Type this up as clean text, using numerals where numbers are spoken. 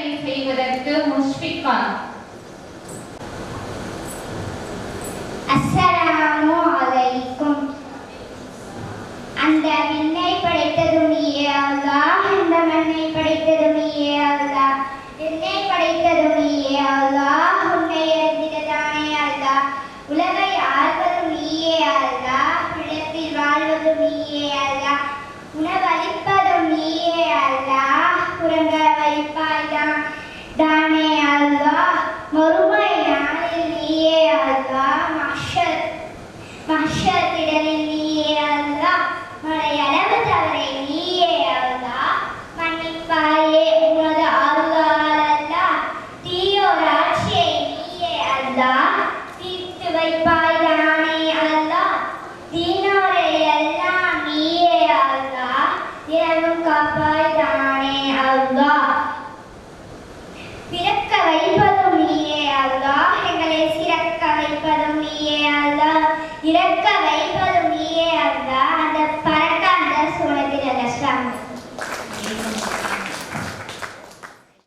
பிரார்த்தனை செய்வதற்கு முஷ்ஃபிகான். அஸ்ஸலாமு அலைக்கும். அந்த விண்ணை படைத்ததும் நீயே அல்லாஹ், இந்த மண்ணை படைத்ததும் நீயே அல்லாஹ், என்னை படைத்ததும் நீயே அல்லாஹ், உன்னை அறிந்ததானே அல்லாஹ், உலகை ஆள்வதும் நீயே அல்லாஹ், உள்ளத்தில் வாழ்வதும் நீயே அல்லாஹ், உணவளிப்பதும் நீயே அல்லாஹ், உறங்க வைப்பாய்தான் தானே அல்லாஹ், மறுமை நாளில் நீயே அல்லாஹ், மஹ்ஷர் திடலில் நீயே அல்லாஹ், மலையளவு தவறை நீயே அல்லாஹ், மன்னிப்பாயே உனது அருளால் அல்லாஹ், தீயோர் ஆட்சியை நீயே அல்லாஹ், தீர்த்து வைப்பாய் தானே அல்லாஹ், தீனோரை எல்லாம் நீயே அல்லாஹ், இரவும் காப்பாய் தானே அல்லாஹ், பிறக்க வைப்பதும் நீயே அல்லாஹ், எங்களை சிறக்க வைப்பதும் நீயே அல்லாஹ், இறக்க